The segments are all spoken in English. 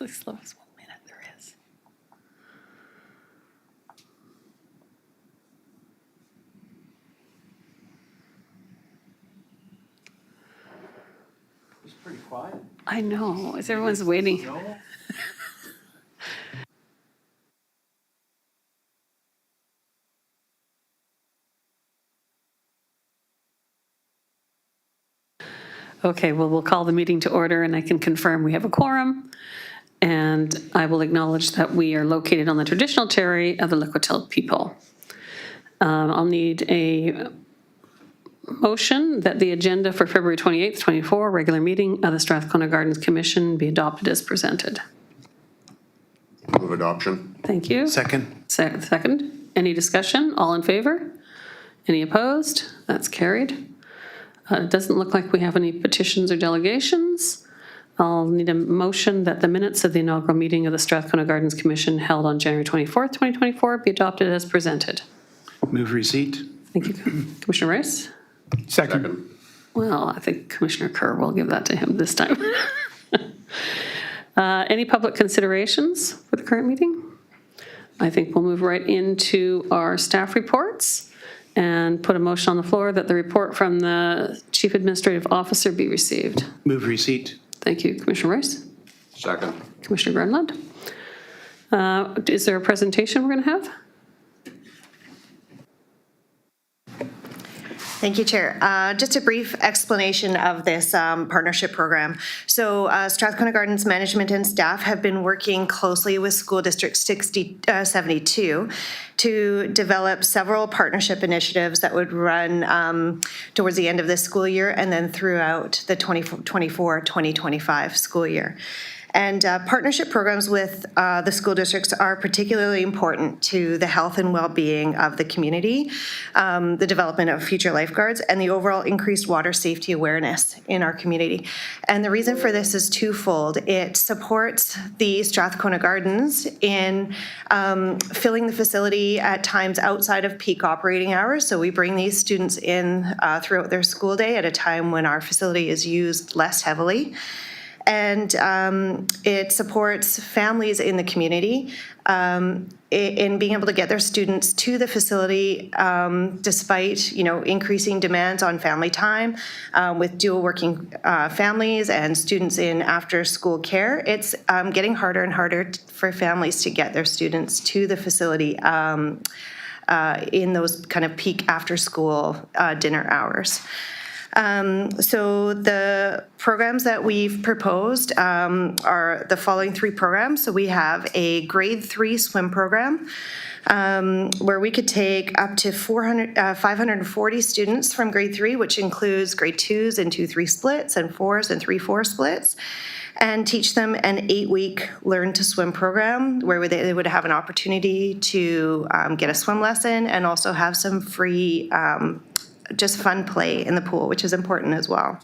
the slowest 1 minute there is. It's pretty quiet. I know, as everyone's waiting. No? Okay, well, we'll call the meeting to order, and I can confirm we have a quorum. And I will acknowledge that we are located on the traditional territory of the Lil'wat'en people. I'll need a motion that the agenda for February 28th, 24, regular meeting of the Strathcona Gardens Commission be adopted as presented. Move adoption. Thank you. Second. Second. Any discussion? All in favor? Any opposed? That's carried. It doesn't look like we have any petitions or delegations. I'll need a motion that the minutes of the inaugural meeting of the Strathcona Gardens Commission held on January 24th, 2024 be adopted as presented. Move receipt. Thank you, Commissioner Rice. Second. Well, I think Commissioner Kerr will give that to him this time. Any public considerations for the current meeting? I think we'll move right into our staff reports and put a motion on the floor that the report from the Chief Administrative Officer be received. Move receipt. Thank you, Commissioner Rice. Second. Commissioner Grenland. Is there a presentation we're going to have? Thank you, Chair. Just a brief explanation of this partnership program. So Strathcona Gardens management and staff have been working closely with School District 72 to develop several partnership initiatives that would run towards the end of this school year and then throughout the 2024-2025 school year. And partnership programs with the school districts are particularly important to the health and well-being of the community, the development of future lifeguards, and the overall increased water safety awareness in our community. And the reason for this is twofold. It supports the Strathcona Gardens in filling the facility at times outside of peak operating hours. So we bring these students in throughout their school day at a time when our facility is used less heavily. And it supports families in the community in being able to get their students to the facility despite, increasing demands on family time with dual working families and students in after school care. It's getting harder and harder for families to get their students to the facility in those kind of peak after school dinner hours. So the programs that we've proposed are the following three programs. So we have a grade 3 swim program where we could take up to 540 students from grade 3, which includes grade 2s and 2-3 splits and 4s and 3-4 splits, and teach them an 8-week Learn to Swim program where they would have an opportunity to get a swim lesson and also have some free just fun play in the pool, which is important as well.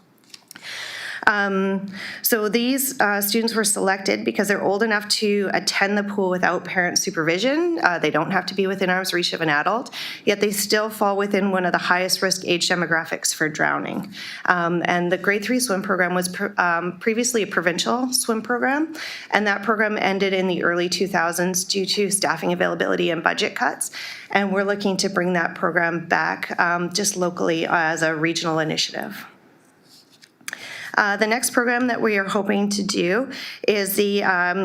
So these students were selected because they're old enough to attend the pool without parent supervision. They don't have to be within arm's reach of an adult, yet they still fall within one of the highest risk age demographics for drowning. And the grade 3 swim program was previously a provincial swim program, and that program ended in the early 2000s due to staffing availability and budget cuts. And we're looking to bring that program back just locally as a regional initiative. The next program that we are hoping to do is the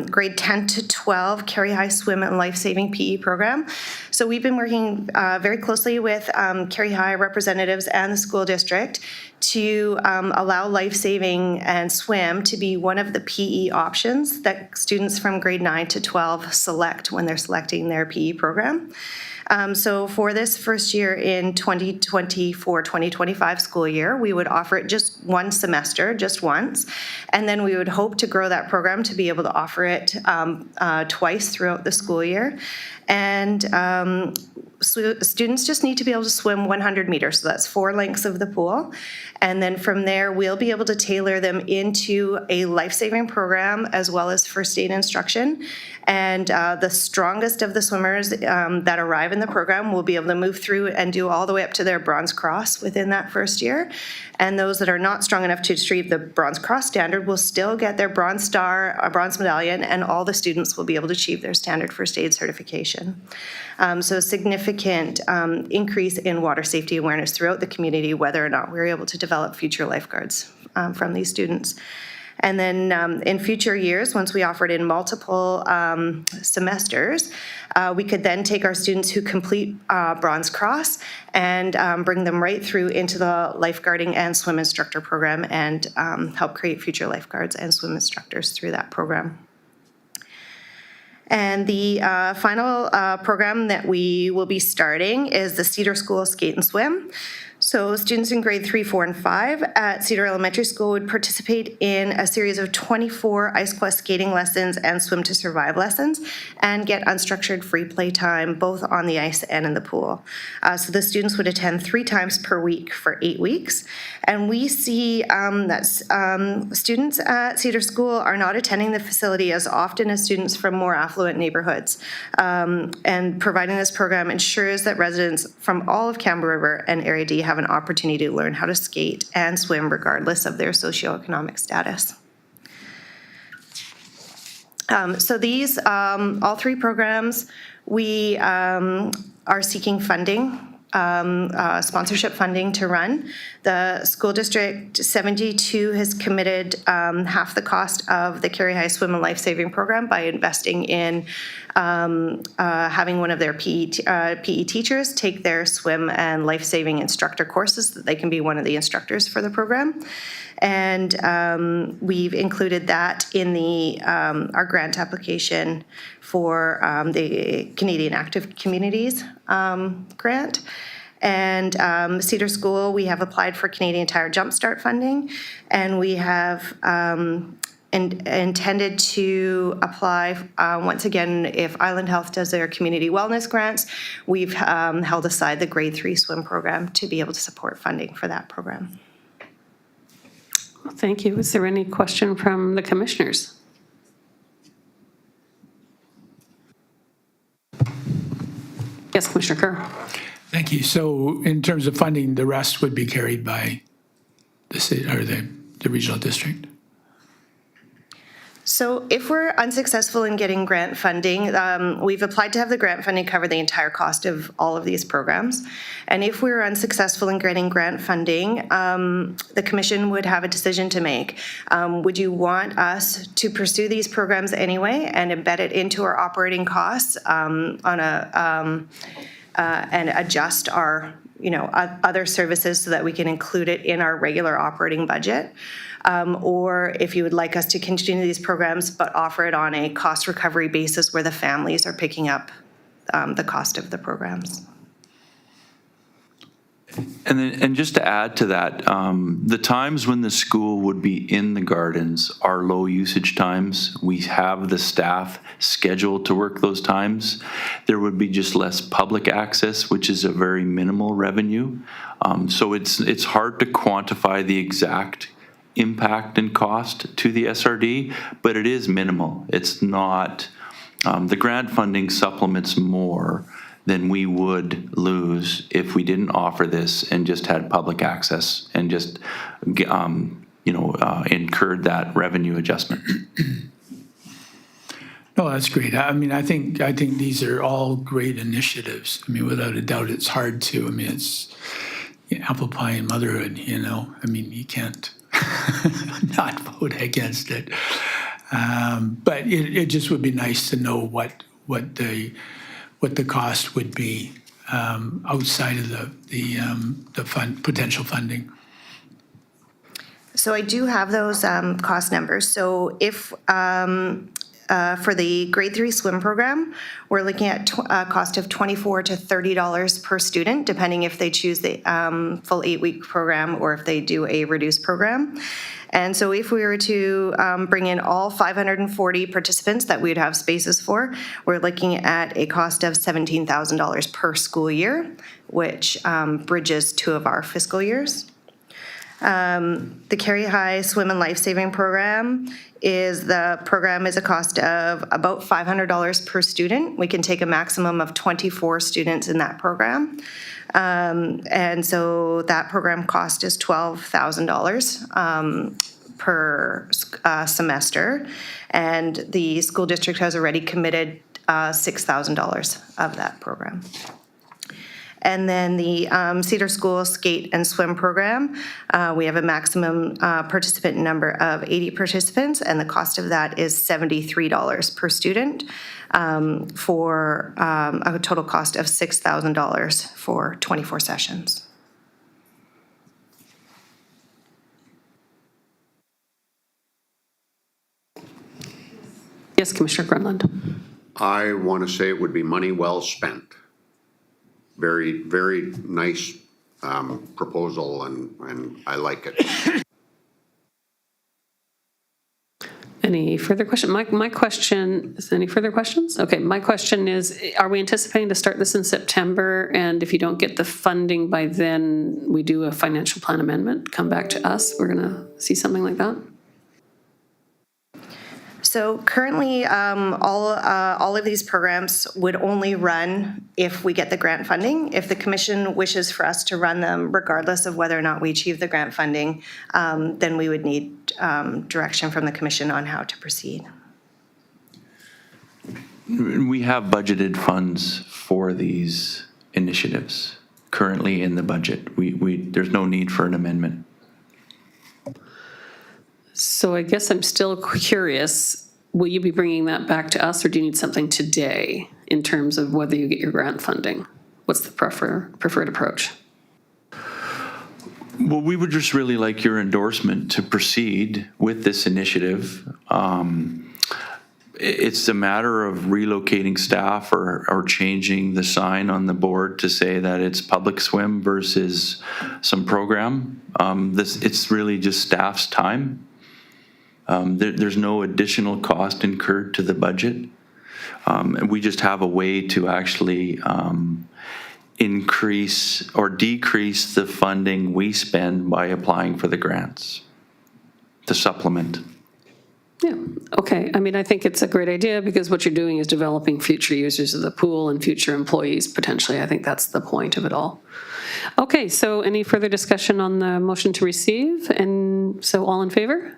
grade 10 to 12 Carey High Swim and Life Saving PE program. So we've been working very closely with Carey High representatives and the school district to allow life saving and swim to be one of the PE options that students from grade 9 to 12 select when they're selecting their PE program. So for this first year in 2024-2025 school year, we would offer it just one semester, just once, and then we would hope to grow that program to be able to offer it twice throughout the school year. And students just need to be able to swim 100 meters, so that's 4 lengths of the pool. And then from there, we'll be able to tailor them into a life-saving program as well as first aid instruction. And the strongest of the swimmers that arrive in the program will be able to move through and do all the way up to their Bronze Cross within that first year. And those that are not strong enough to achieve the Bronze Cross standard will still get their Bronze Star, a Bronze Medallion, and all the students will be able to achieve their standard first aid certification. So a significant increase in water safety awareness throughout the community, whether or not we're able to develop future lifeguards from these students. And then in future years, once we offer it in multiple semesters, we could then take our students who complete Bronze Cross and bring them right through into the lifeguarding and swim instructor program and help create future lifeguards and swim instructors through that program. And the final program that we will be starting is the Cedar School Skate and Swim. So students in grade 3, 4, and 5 at Cedar Elementary School would participate in a series of 24 Ice Quest skating lessons and Swim to Survive lessons and get unstructured free play time both on the ice and in the pool. So the students would attend 3 times per week for 8 weeks. And we see that students at Cedar School are not attending the facility as often as students from more affluent neighborhoods. And providing this program ensures that residents from all of Campbell River and Area D have an opportunity to learn how to skate and swim regardless of their socioeconomic status. So these, all 3 programs, we are seeking funding, sponsorship funding to run. The school district 72 has committed half the cost of the Carey High Swim and Life Saving Program by investing in having one of their PE teachers take their swim and life-saving instructor courses so that they can be one of the instructors for the program. And we've included that in the our grant application for the Canadian Active Communities grant. And Cedar School, we have applied for Canadian Tire Jumpstart funding, and we have intended to apply once again if Island Health does their community wellness grants. We've held aside the grade 3 swim program to be able to support funding for that program. Thank you. Is there any question from the commissioners? Yes, Commissioner Kerr. Thank you. So in terms of funding, the rest would be carried by the city or the regional district? So if we're unsuccessful in getting grant funding, we've applied to have the grant funding cover the entire cost of all of these programs. And if we're unsuccessful in getting grant funding, the commission would have a decision to make. Would you want us to pursue these programs anyway and embed it into our operating costs and adjust our other services so that we can include it in our regular operating budget? Or if you would like us to continue these programs but offer it on a cost recovery basis where the families are picking up the cost of the programs. And just to add to that, the times when the school would be in the gardens are low usage times. We have the staff scheduled to work those times. There would be just less public access, which is a very minimal revenue. So it's hard to quantify the exact impact and cost to the SRD, but it is minimal. It's not, the grant funding supplements more than we would lose if we didn't offer this and just had public access and just, incurred that revenue adjustment. No, that's great. I mean, I think these are all great initiatives. I mean, without a doubt, it's hard to. I mean, it's apple pie and motherhood. I mean, you can't not vote against it. But it just would be nice to know what the cost would be outside of the potential funding. So I do have those cost numbers. So if For the grade 3 swim program, we're looking at a cost of $24 to $30 per student, depending if they choose the full 8-week program or if they do a reduced program. And so if we were to bring in all 540 participants that we'd have spaces for, we're looking at a cost of $17,000 per school year, which bridges 2 of our fiscal years. The Carey High Swim and Life Saving Program is a cost of about $500 per student. We can take a maximum of 24 students in that program. And so that program cost is $12,000 per semester. And the school district has already committed $6,000 of that program. And then the Cedar School Skate and Swim Program, we have a maximum participant number of 80 participants, and the cost of that is $73 per student for a total cost of $6,000 for 24 sessions. Yes, Commissioner Grunland. I want to say it would be money well spent. Very, very nice proposal, and I like it. Any further question? My question, is there any further questions? Okay, my question is, are we anticipating to start this in September? And if you don't get the funding by then, we do a financial plan amendment, come back to us? We're going to see something like that? So currently, all of these programs would only run if we get the grant funding. If the commission wishes for us to run them regardless of whether or not we achieve the grant funding, then we would need direction from the commission on how to proceed. We have budgeted funds for these initiatives currently in the budget. There's no need for an amendment. So I guess I'm still curious, will you be bringing that back to us, or do you need something today in terms of whether you get your grant funding? What's the preferred approach? Well, we would just really like your endorsement to proceed with this initiative. It's a matter of relocating staff or changing the sign on the board to say that it's public swim versus some program. It's really just staff's time. There's no additional cost incurred to the budget. And we just have a way to actually increase or decrease the funding we spend by applying for the grants to supplement. Yeah, okay. I mean, I think it's a great idea because what you're doing is developing future users of the pool and future employees potentially. I think that's the point of it all. Okay, so any further discussion on the motion to receive? And so all in favor?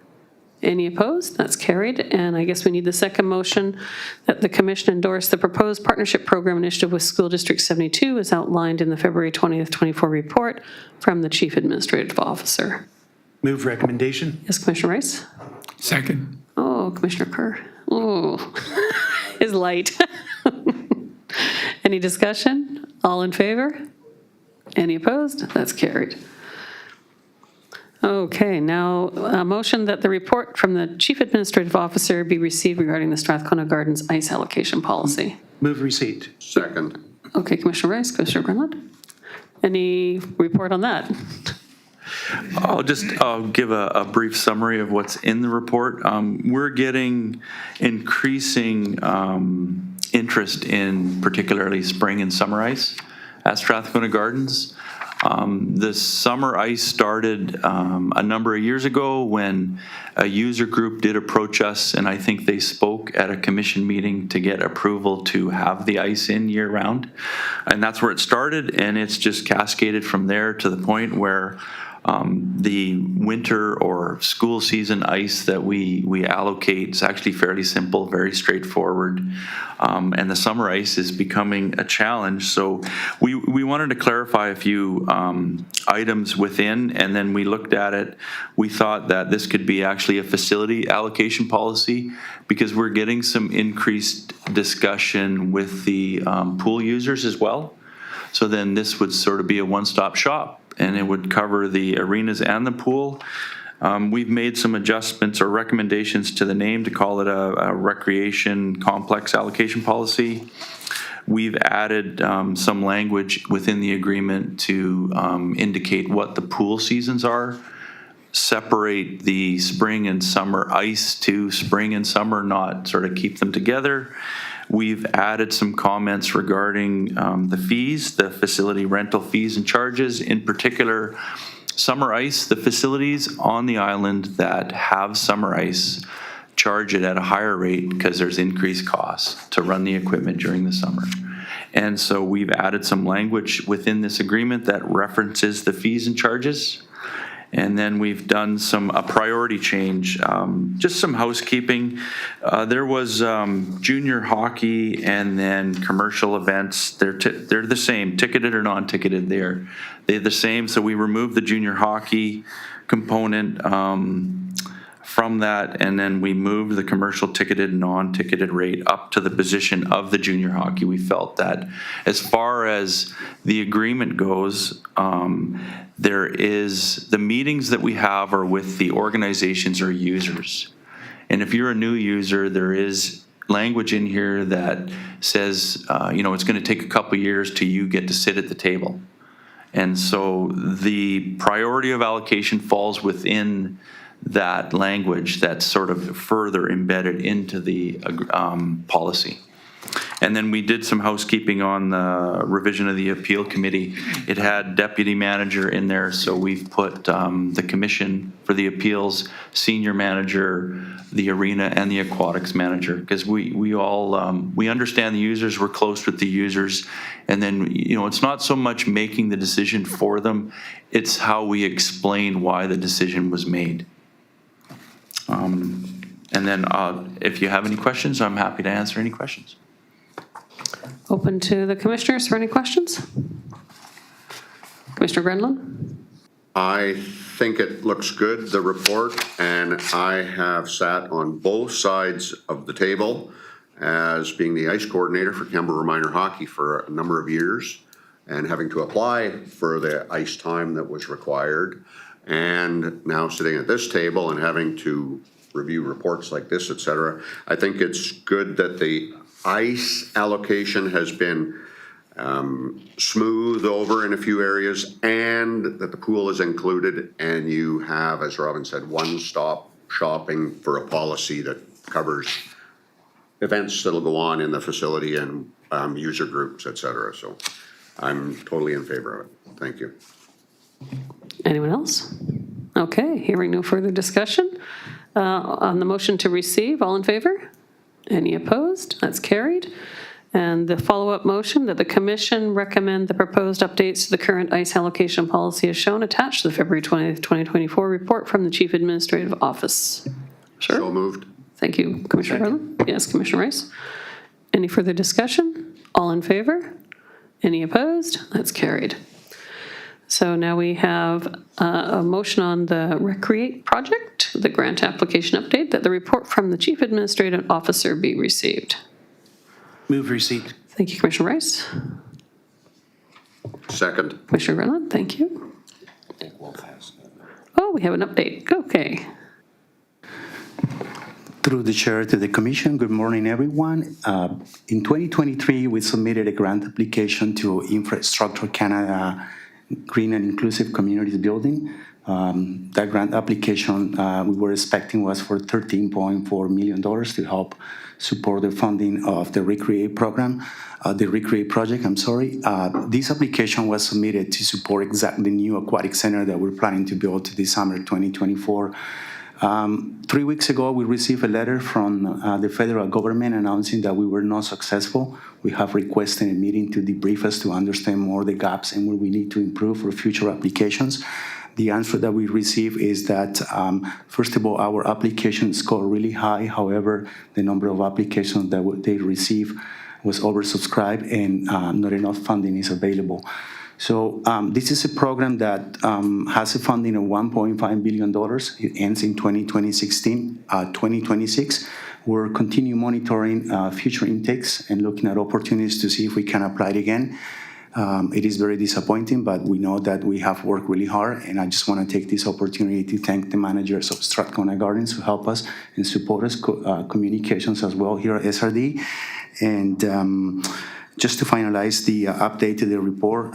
Any opposed? That's carried. And I guess we need the second motion that the commission endorse the proposed partnership program initiative with School District 72 as outlined in the February 20th, 24 report from the Chief Administrative Officer. Move recommendation. Yes, Commissioner Rice? Second. Oh, Commissioner Kerr. Oh, is light. Any discussion? All in favor? Any opposed? That's carried. Okay, now a motion that the report from the Chief Administrative Officer be received regarding the Strathcona Gardens ice allocation policy. Move receipt. Second. Okay, Commissioner Rice, Commissioner Grunland. Any report on that? I'll give a brief summary of what's in the report. We're getting increasing interest in particularly spring and summer ice at Strathcona Gardens. The summer ice started a number of years ago when a user group did approach us, and I think they spoke at a commission meeting to get approval to have the ice in year round. And that's where it started, and it's just cascaded from there to the point where the winter or school season ice that we allocate is actually fairly simple, very straightforward. And the summer ice is becoming a challenge. So we wanted to clarify a few items within, and then we looked at it. We thought that this could be actually a facility allocation policy because we're getting some increased discussion with the pool users as well. So then this would sort of be a one-stop shop, and it would cover the arenas and the pool. We've made some adjustments or recommendations to the name to call it a recreation complex allocation policy. We've added some language within the agreement to indicate what the pool seasons are, separate the spring and summer ice to spring and summer, not sort of keep them together. We've added some comments regarding the fees, the facility rental fees and charges. In particular, summer ice, the facilities on the island that have summer ice charge it at a higher rate because there's increased costs to run the equipment during the summer. And so we've added some language within this agreement that references the fees and charges. And then we've done a priority change, just some housekeeping. There was junior hockey and then commercial events. They're the same, ticketed or non-ticketed. They're the same. So we removed the junior hockey component from that, and then we moved the commercial ticketed, non-ticketed rate up to the position of the junior hockey. We felt that as far as the agreement goes, the meetings that we have are with the organizations or users. And if you're a new user, there is language in here that says, it's going to take a couple years till you get to sit at the table. And so the priority of allocation falls within that language that's sort of further embedded into the policy. And then we did some housekeeping on the revision of the appeal committee. It had deputy manager in there, so we've put the commission for the appeals, senior manager, the arena, and the aquatics manager, because we all we understand the users, we're close with the users, and then it's not so much making the decision for them, it's how we explain why the decision was made. And then if you have any questions, I'm happy to answer any questions. Open to the commissioners for any questions? Commissioner Grenlund? I think it looks good, the report, and I have sat on both sides of the table as being the ice coordinator for Canberra Minor Hockey for a number of years and having to apply for the ice time that was required, and now sitting at this table and having to review reports like this, et cetera. I think it's good that the ice allocation has been smooth over in a few areas, and that the pool is included, and you have, as Robin said, one-stop shopping for a policy that covers events that'll go on in the facility and user groups, et cetera. So I'm totally in favor of it. Thank you. Anyone else? Okay, hearing no further discussion. On the motion to receive, all in favor? Any opposed? That's carried. And the follow-up motion that the commission recommend the proposed updates to the current ice allocation policy as shown attached to the February 20th, 2024 report from the Chief Administrative Office. Sure. So moved. Thank you, Commissioner Brennan. Yes, Commissioner Rice. Any further discussion? All in favor? Any opposed? That's carried. So now we have a motion on the Recreate project, the grant application update, that the report from the Chief Administrative Officer be received. Move receipt. Thank you, Commissioner Rice. Second. Commissioner Brennan, thank you. Oh, we have an update. Okay. Through the chair to the commission, good morning, everyone. In 2023, we submitted a grant application to Infrastructure Canada Green and Inclusive Communities Building. That grant application we were expecting was for $13.4 million to help support the funding of the Recreate program, the Recreate project, I'm sorry. This application was submitted to support exactly the new aquatic center that we're planning to build this summer 2024. 3 weeks ago, we received a letter from the federal government announcing that we were not successful. We have requested a meeting to debrief us to understand more the gaps and where we need to improve for future applications. The answer that we received is that, first of all, our application scored really high. However, the number of applications that they received was oversubscribed and not enough funding is available. So this is a program that has a funding of $1.5 billion. It ends in 2026. We're continue monitoring future intakes and looking at opportunities to see if we can apply it again. It is very disappointing, but we know that we have worked really hard, and I just want to take this opportunity to thank the managers of Strathcona Gardens who help us and support us, communications as well here at SRD. And just to finalize the update to the report,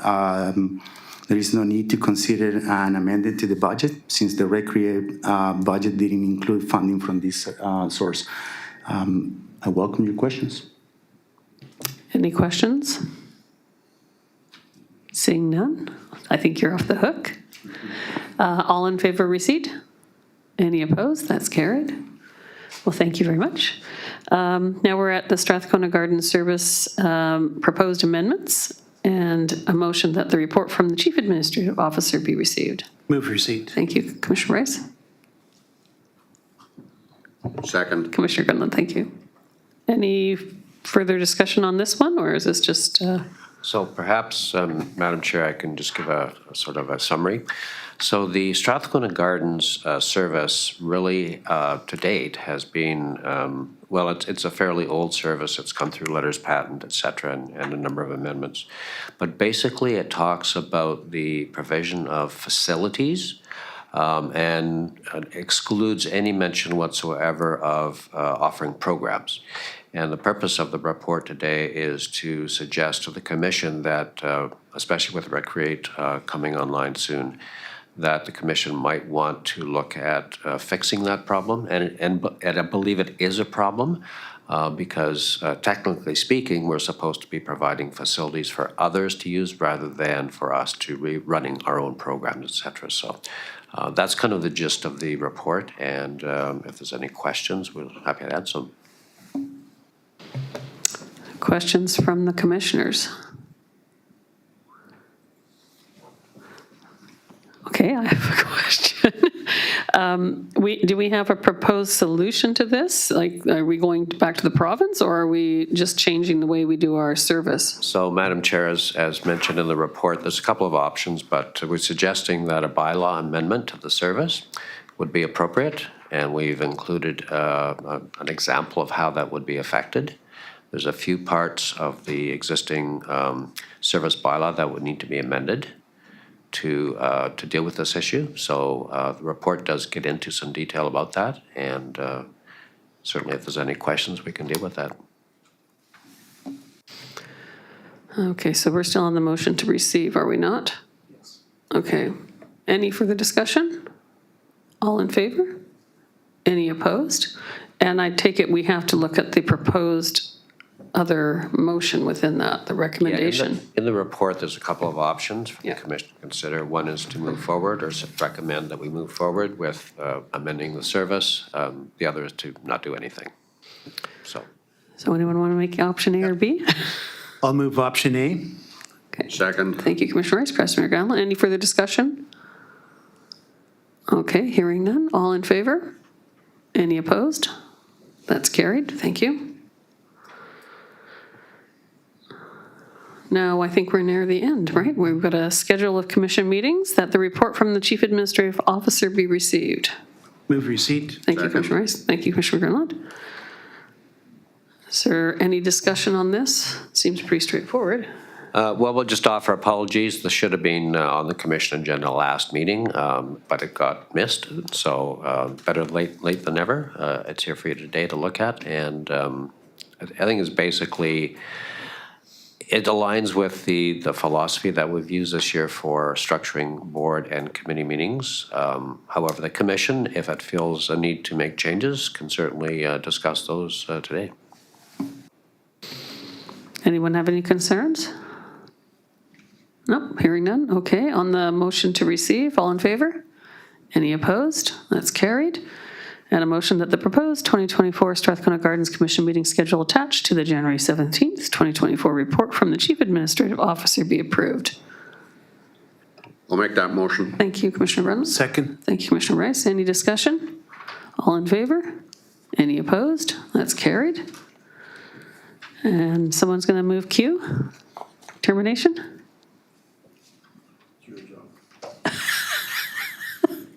there is no need to consider an amendment to the budget since the Recreate budget didn't include funding from this source. I welcome your questions. Any questions? Seeing none, I think you're off the hook. All in favor of receipt? Any opposed? That's carried. Well, thank you very much. Now we're at the Strathcona Garden Service proposed amendments and a motion that the report from the Chief Administrative Officer be received. Move receipt. Thank you, Commissioner Rice. Second. Commissioner Gunland, thank you. Any further discussion on this one, or is this just? So perhaps, Madam Chair, I can just give a sort of a summary. So the Strathcona Gardens service really, to date, has been, well, it's a fairly old service. It's come through letters patent, et cetera, and a number of amendments. But basically, it talks about the provision of facilities and excludes any mention whatsoever of offering programs. And the purpose of the report today is to suggest to the Commission that, especially with Recreate coming online soon, that the Commission might want to look at fixing that problem. And I believe it is a problem because technically speaking, we're supposed to be providing facilities for others to use rather than for us to be running our own programs, et cetera. So that's kind of the gist of the report. And if there's any questions, we're happy to add some. Questions from the commissioners? Okay, I have a question. Do we have a proposed solution to this? Like, are we going back to the province, or are we just changing the way we do our service? So, Madam Chair, as mentioned in the report, there's a couple of options, but we're suggesting that a bylaw amendment to the service would be appropriate, and we've included an example of how that would be affected. There's a few parts of the existing service bylaw that would need to be amended to deal with this issue. So the report does get into some detail about that, and certainly if there's any questions, we can deal with that. Okay, so we're still on the motion to receive, are we not? Yes. Okay. Any further discussion? All in favor? Any opposed? And I take it we have to look at the proposed other motion within that, the recommendation. Yeah, in the report, there's a couple of options for Yeah. the Commission to consider. One is to move forward or recommend that we move forward with amending the service. The other is to not do anything. So anyone want to make option A or B? I'll move option A. Okay. Second. Thank you, Commissioner Rice. Commissioner Gunland, any further discussion? Okay, hearing none. All in favor? Any opposed? That's carried. Thank you. Now, I think we're near the end, right? We've got a schedule of commission meetings that the report from the Chief Administrative Officer be received. Move receipt. Thank you, Second. Commissioner Rice. Thank you, Commissioner Gunland. Is there any discussion on this? Seems pretty straightforward. Well, we'll just offer apologies. This should have been on the Commission agenda last meeting, but it got missed. So better late than never. It's here for you today to look at. And I think it's basically, it aligns with the philosophy that we've used this year for structuring board and committee meetings. However, the Commission, if it feels a need to make changes, can certainly discuss those today. Anyone have any concerns? Nope, hearing none. Okay, on the motion to receive, all in favor? Any opposed? That's carried. And a motion that the proposed 2024 Strathcona Gardens Commission meeting schedule attached to the January 17th, 2024 report from the Chief Administrative Officer be approved. I'll make that motion. Thank you, Commissioner Reynolds. Second. Thank you, Commissioner Rice. Any discussion? All in favor? Any opposed? That's carried. And someone's going to move Q? Termination?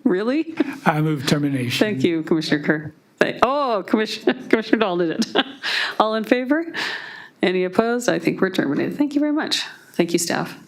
Really? I move termination. Thank you, Commissioner Kerr. Commissioner Dahl did it. All in favor? Any opposed? I think we're terminated. Thank you very much. Thank you, staff.